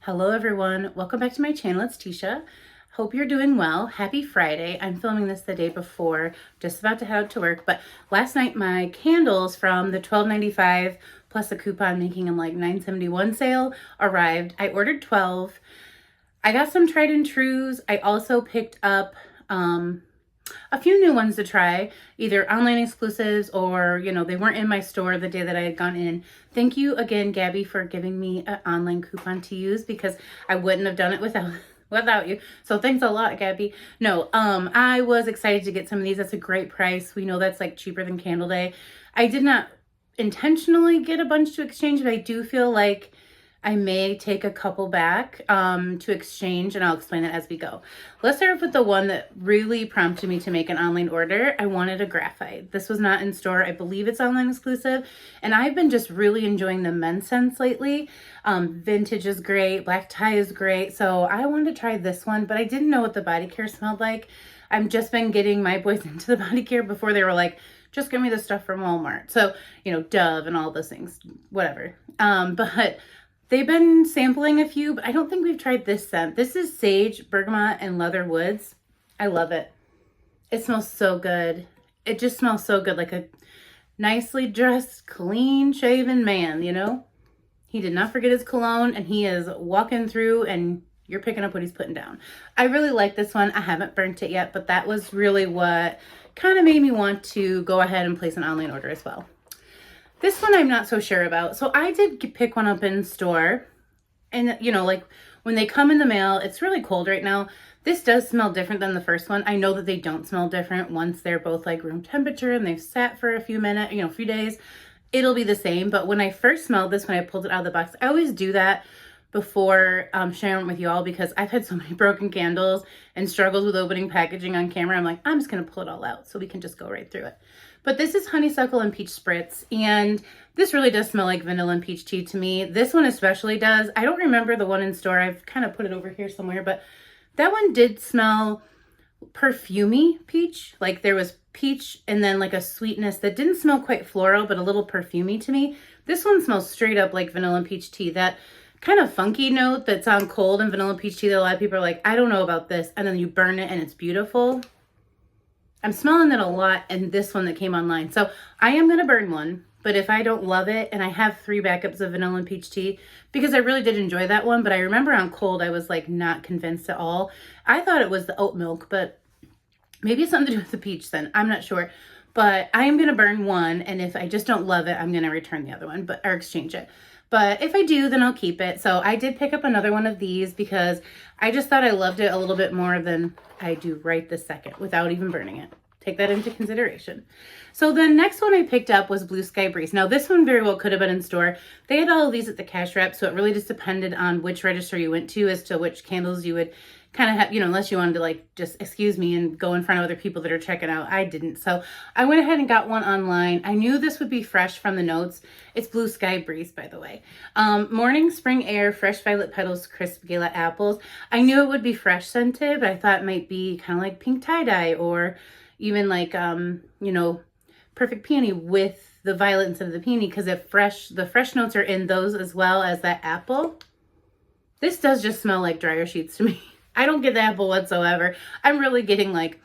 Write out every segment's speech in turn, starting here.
Hello everyone, welcome back to my channel. It's Teesha. Hope you're doing well. Happy Friday. I'm filming this the day before, just about to head out to work, but last night my candles from the $12.95 plus a coupon making them like $9.71 sale arrived. I ordered 12. I got some tried and trues. I also picked up a few new ones to try, either online exclusives or, they weren't in my store the day that I had gone in. Thank you again, Gabby, for giving me an online coupon to use because I wouldn't have done it without you. So thanks a lot, Gabby. No, I was excited to get some of these. That's a great price. We know that's like cheaper than Candle Day. I did not intentionally get a bunch to exchange, but I do feel like I may take a couple back to exchange, and I'll explain that as we go. Let's start with the one that really prompted me to make an online order. I wanted a Graphite. This was not in store. I believe it's online exclusive, and I've been just really enjoying the men's scents lately. Vintage is great. Black tie is great. So I wanted to try this one, but I didn't know what the body care smelled like. I've just been getting my boys into the body care before they were like, just give me the stuff from Walmart. So, Dove and all those things, whatever. But they've been sampling a few, but I don't think we've tried this scent. This is Sage, Bergamot, and Leather Woods. I love it. It smells so good. It just smells so good, like a nicely dressed, clean-shaven man, He did not forget his cologne, and he is walking through, and you're picking up what he's putting down. I really like this one. I haven't burnt it yet, but that was really what kind of made me want to go ahead and place an online order as well. This one I'm not so sure about. So I did pick one up in store, and like when they come in the mail, it's really cold right now. This does smell different than the first one. I know that they don't smell different once they're both like room temperature and they've sat for a few minutes, a few days, it'll be the same. But when I first smelled this, when I pulled it out of the box, I always do that before sharing it with you all because I've had so many broken candles and struggles with opening packaging on camera. I'm like, I'm just going to pull it all out so we can just go right through it. But this is Honeysuckle and Peach Spritz, and this really does smell like vanilla and peach tea to me. This one especially does. I don't remember the one in store. I've kind of put it over here somewhere, but that one did smell perfumey peach. Like there was peach and then like a sweetness that didn't smell quite floral, but a little perfumey to me. This one smells straight up like vanilla and peach tea. That kind of funky note that's on cold and vanilla peach tea that a lot of people are like, I don't know about this. And then you burn it and it's beautiful. I'm smelling it a lot in this one that came online. So I am going to burn one, but if I don't love it, and I have 3 backups of vanilla and peach tea because I really did enjoy that one, but I remember on cold, I was like not convinced at all. I thought it was the oat milk, but maybe it's something to do with the peach scent. I'm not sure, but I am going to burn one. And if I just don't love it, I'm going to return the other one, or exchange it. But if I do, then I'll keep it. So I did pick up another one of these because I just thought I loved it a little bit more than I do right this second without even burning it. Take that into consideration. So the next one I picked up was Blue Sky Breeze. Now this one very well could have been in store. They had all of these at the cash wrap, so it really just depended on which register you went to as to which candles you would kind of have, unless you wanted to like just excuse me and go in front of other people that are checking out. I didn't. So I went ahead and got one online. I knew this would be fresh from the notes. It's Blue Sky Breeze, by the way. Morning Spring Air, Fresh Violet Petals, Crisp Gala Apples. I knew it would be fresh scented, but I thought it might be kind of like pink tie-dye or even like, Perfect Peony with the violet instead of the peony, because the fresh notes are in those as well as that apple. This does just smell like dryer sheets to me. I don't get the apple whatsoever. I'm really getting like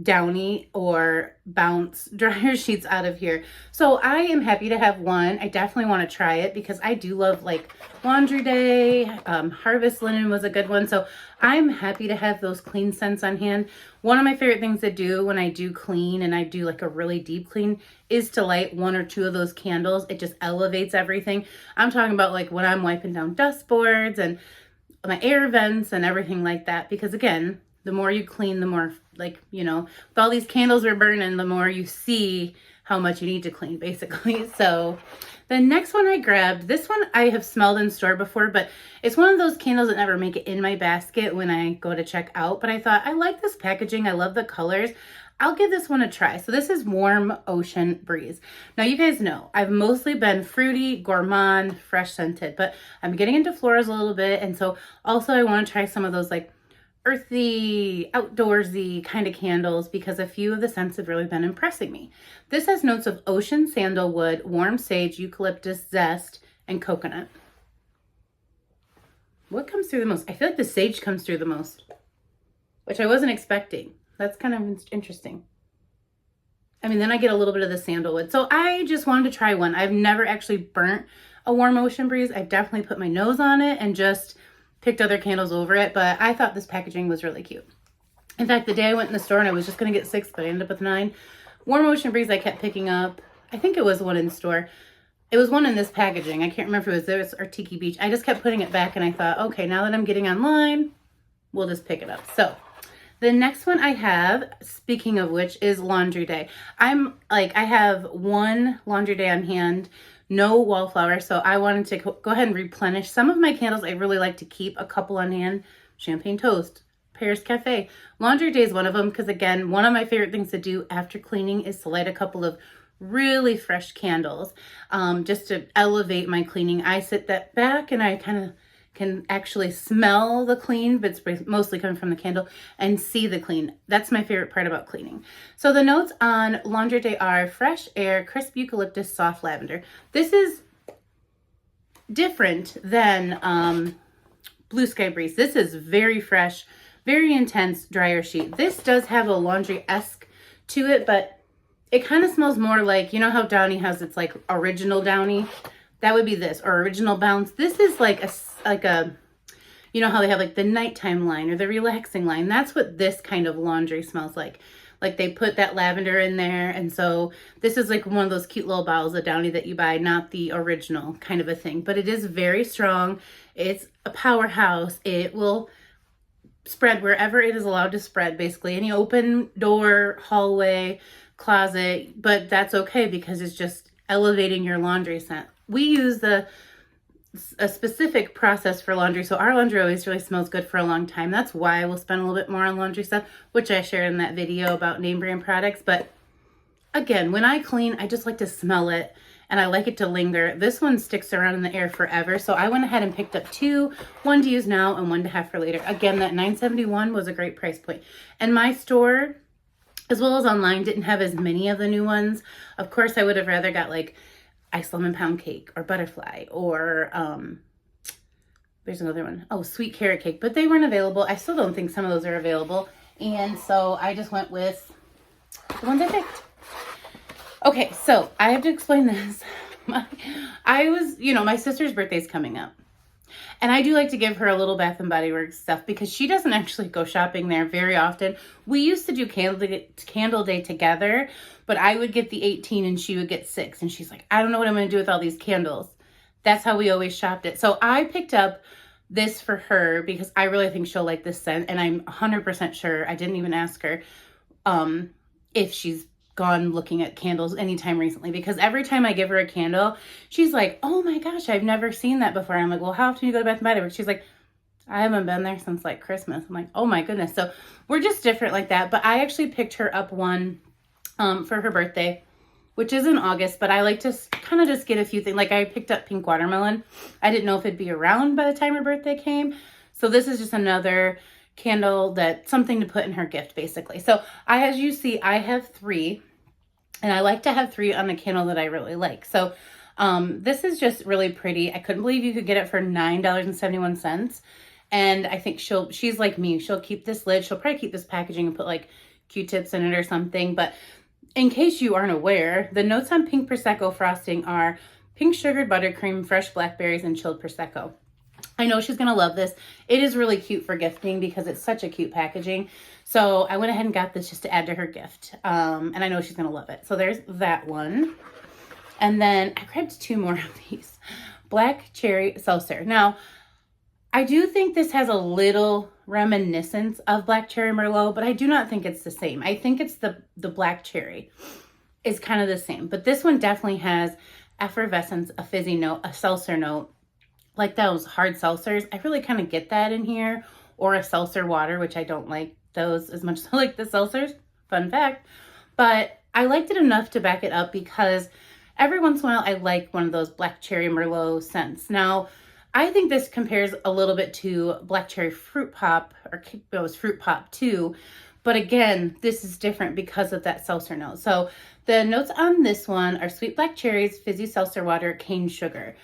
Downy or Bounce dryer sheets out of here. So I am happy to have one. I definitely want to try it because I do love like Laundry Day. Harvest Linen was a good one. So I'm happy to have those clean scents on hand. One of my favorite things to do when I do clean and I do like a really deep clean is to light 1 or 2 of those candles. It just elevates everything. I'm talking about like when I'm wiping down dust boards and my air vents and everything like that, because again, the more you clean, the more with all these candles are burning, the more you see how much you need to clean basically. So the next one I grabbed, this one I have smelled in store before, but it's one of those candles that never make it in my basket when I go to check out. But I thought, I like this packaging. I love the colors. I'll give this one a try. So this is Warm Ocean Breeze. Now you guys know I've mostly been fruity, gourmand, fresh scented, but I'm getting into florals a little bit. And so also I want to try some of those like earthy, outdoorsy kind of candles because a few of the scents have really been impressing me. This has notes of ocean sandalwood, warm sage, eucalyptus zest, and coconut. What comes through the most? I feel like the sage comes through the most, which I wasn't expecting. That's kind of interesting. I mean, then I get a little bit of the sandalwood. So I just wanted to try one. I've never actually burnt a warm ocean breeze. I've definitely put my nose on it and just picked other candles over it, but I thought this packaging was really cute. In fact, the day I went in the store and I was just going to get 6, but I ended up with 9. Warm ocean breeze I kept picking up. I think it was one in store. It was one in this packaging. I can't remember if it was this or Tiki Beach. I just kept putting it back and I thought, okay, now that I'm getting online, we'll just pick it up. So the next one I have, speaking of which, is laundry day. I have one laundry day on hand, no wallflower, so I wanted to go ahead and replenish some of my candles. I really like to keep a couple on hand. Champagne Toast, Paris Cafe. Laundry day is one of them because, again, one of my favorite things to do after cleaning is to light a couple of really fresh candles just to elevate my cleaning. I sit that back and I kind of can actually smell the clean, but it's mostly coming from the candle, and see the clean. That's my favorite part about cleaning. So the notes on laundry day are fresh air, crisp eucalyptus, soft lavender. This is different than Blue Sky Breeze. This is very fresh, very intense dryer sheet. This does have a laundry-esque to it, but it kind of smells more like, you know how Downy has its like original Downy? That would be this, or original Bounce. This is like a, you know how they have like the nighttime line or the relaxing line. That's what this kind of laundry smells like. Like they put that lavender in there. And so this is like one of those cute little bottles of Downy that you buy, not the original kind of a thing. But it is very strong. It's a powerhouse. It will spread wherever it is allowed to spread, basically. Any open door, hallway, closet. But that's okay because it's just elevating your laundry scent. We use a specific process for laundry, so our laundry always really smells good for a long time. That's why we'll spend a little bit more on laundry stuff, which I shared in that video about name brand products. But again, when I clean, I just like to smell it and I like it to linger. This one sticks around in the air forever, so I went ahead and picked up 2, one to use now and one to have for later. Again, that $9.71 was a great price point. And my store, as well as online, didn't have as many of the new ones. Of course, I would have rather got like Ice Lemon Pound Cake or Butterfly or there's another one. Oh, Sweet Carrot Cake, but they weren't available. I still don't think some of those are available. And so I just went with the ones I picked. Okay, so I have to explain this. My sister's birthday's coming up. And I do like to give her a little Bath and Body Works stuff because she doesn't actually go shopping there very often. We used to do candle day together, but I would get the 18 and she would get 6. And she's like, I don't know what I'm going to do with all these candles. That's how we always shopped it. So I picked up this for her because I really think she'll like this scent. And I'm 100% sure, I didn't even ask her if she's gone looking at candles anytime recently, because every time I give her a candle, she's like, oh my gosh, I've never seen that before. And I'm like, well, how often do you go to Bath and Body Works? She's like, I haven't been there since like Christmas. I'm like, oh my goodness. So we're just different like that. But I actually picked her up one for her birthday, which is in August, but I like to kind of just get a few things. Like I picked up Pink Watermelon. I didn't know if it'd be around by the time her birthday came. So this is just another candle, that something to put in her gift, basically. So as you see, I have 3, and I like to have 3 on a candle that I really like. So this is just really pretty. I couldn't believe you could get it for $9.71. And I think she's like me. She'll keep this lid. She'll probably keep this packaging and put like Q-tips in it or something. But in case you aren't aware, the notes on pink Prosecco frosting are pink sugared buttercream, fresh blackberries, and chilled Prosecco. I know she's going to love this. It is really cute for gifting because it's such a cute packaging. So I went ahead and got this just to add to her gift. And I know she's going to love it. So there's that one. And then I grabbed 2 more of these. Black Cherry Seltzer. Now, I do think this has a little reminiscence of Black Cherry Merlot, but I do not think it's the same. I think it's the Black Cherry is kind of the same. But this one definitely has effervescence, a fizzy note, a seltzer note. Like those hard seltzers, I really kind of get that in here. Or a seltzer water, which I don't like those as much as I like the seltzers. Fun fact. But I liked it enough to back it up because every once in a while I like one of those Black Cherry Merlot scents. Now, I think this compares a little bit to Black Cherry Fruit Pop, or it was Fruit Pop too. But again, this is different because of that seltzer note. So the notes on this one are sweet black cherries, fizzy seltzer water, cane sugar.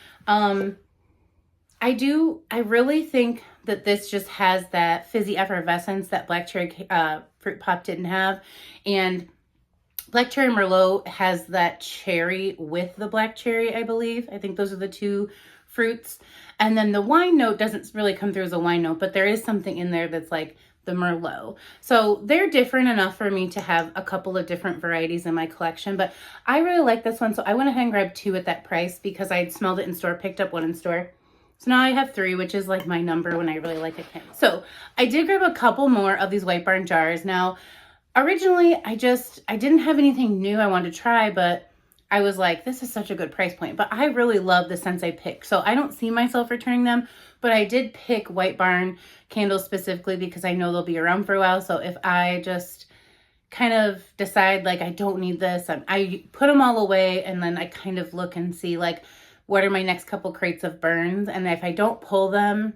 I really think that this just has that fizzy effervescence that black cherry fruit pop didn't have. And black cherry Merlot has that cherry with the black cherry, I believe. I think those are the two fruits. And then the wine note doesn't really come through as a wine note, but there is something in there that's like the Merlot. So they're different enough for me to have a couple of different varieties in my collection, but I really like this one. So I went ahead and grabbed 2 at that price because I smelled it in store, picked up 1 in store. So now I have 3, which is like my number when I really like a candle. So I did grab a couple more of these White Barn jars. Now, originally I didn't have anything new I wanted to try, but I was like, this is such a good price point. But I really love the scents I picked. So I don't see myself returning them, but I did pick White Barn candles specifically because I know they'll be around for a while. So if I just kind of decide like I don't need this, I put them all away, and then I kind of look and see like, what are my next couple crates of burns? And if I don't pull them,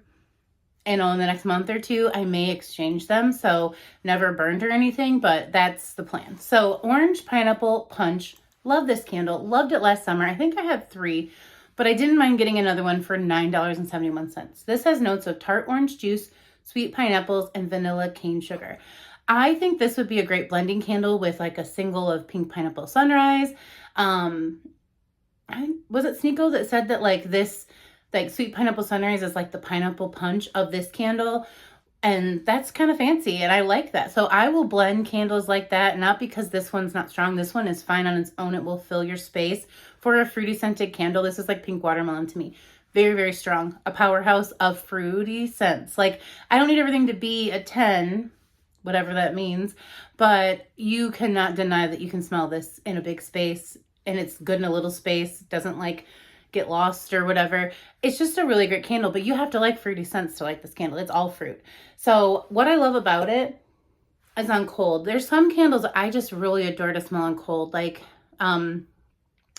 in the next month or 2, I may exchange them. So never burned or anything, but that's the plan. So Orange Pineapple Punch. Love this candle. Loved it last summer. I think I had 3, but I didn't mind getting another one for $9.71. This has notes of tart orange juice, sweet pineapples, and vanilla cane sugar. I think this would be a great blending candle with like a single of Pink Pineapple Sunrise. Was it Sneeko that said that like this, like Sweet Pineapple Sunrise is like the pineapple punch of this candle? And that's kind of fancy, and I like that. So I will blend candles like that, not because this one's not strong. This one is fine on its own. It will fill your space. For a fruity scented candle, this is like pink watermelon to me. Very, very strong. A powerhouse of fruity scents. Like, I don't need everything to be a 10, whatever that means, but you cannot deny that you can smell this in a big space, and it's good in a little space. It doesn't like get lost or whatever. It's just a really great candle, but you have to like fruity scents to like this candle. It's all fruit. So what I love about it is on cold. There's some candles I just really adore to smell on cold. Like, I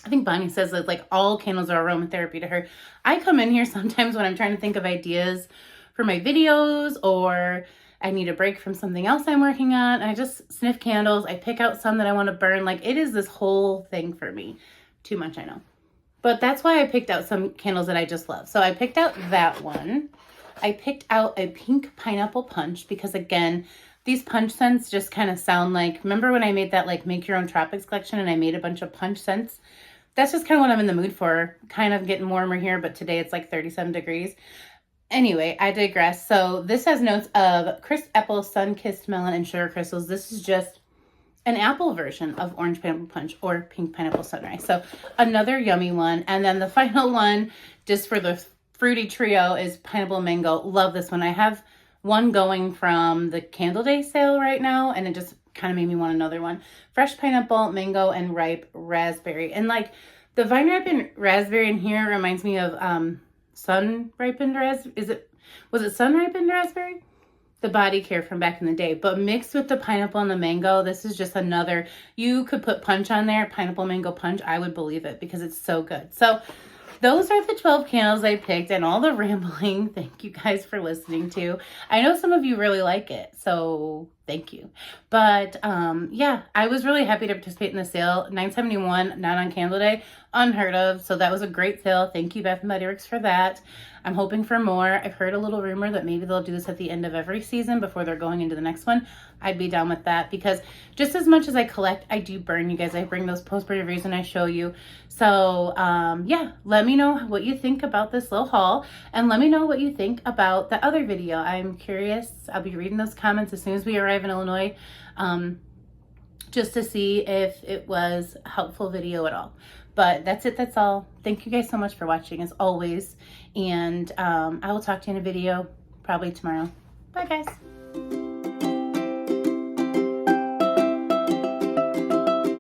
think Bonnie says that like all candles are aromatherapy to her. I come in here sometimes when I'm trying to think of ideas for my videos, or I need a break from something else I'm working on, and I just sniff candles. I pick out some that I want to burn. Like, it is this whole thing for me. Too much, I know. But that's why I picked out some candles that I just love. So I picked out that one. I picked out a Pink Pineapple Punch because, again, these punch scents just kind of sound like, remember when I made that like make your own tropics collection and I made a bunch of punch scents? That's just kind of what I'm in the mood for. Kind of getting warmer here, but today it's like 37 degrees. Anyway, I digress. So this has notes of crisp apple, sun-kissed melon, and sugar crystals. This is just an apple version of Orange Pineapple Punch or Pink Pineapple Sunrise. So another yummy one. And then the final one, just for the fruity trio, is Pineapple Mango. Love this one. I have one going from the Candle Day sale right now, and it just kind of made me want another one. Fresh pineapple, mango, and ripe raspberry. And like the vine ripened raspberry in here reminds me of sun ripened raspberry. Was it sun ripened raspberry? The body care from back in the day, but mixed with the pineapple and the mango, this is just another, you could put punch on there, pineapple mango punch, I would believe it because it's so good. So those are the 12 candles I picked, and all the rambling, thank you guys for listening to. I know some of you really like it, so thank you. But yeah, I was really happy to participate in the sale. $9.71, not on Candle Day, unheard of. So that was a great sale. Thank you, Bath and Body Works, for that. I'm hoping for more. I've heard a little rumor that maybe they'll do this at the end of every season before they're going into the next one. I'd be down with that because just as much as I collect, I do burn, you guys. I bring those post-burn reviews and I show you. So yeah, let me know what you think about this little haul, and let me know what you think about the other video. I'm curious. I'll be reading those comments as soon as we arrive in Illinois, just to see if it was a helpful video at all. But that's it. That's all. Thank you guys so much for watching as always. And I will talk to you in a video probably tomorrow. Bye guys.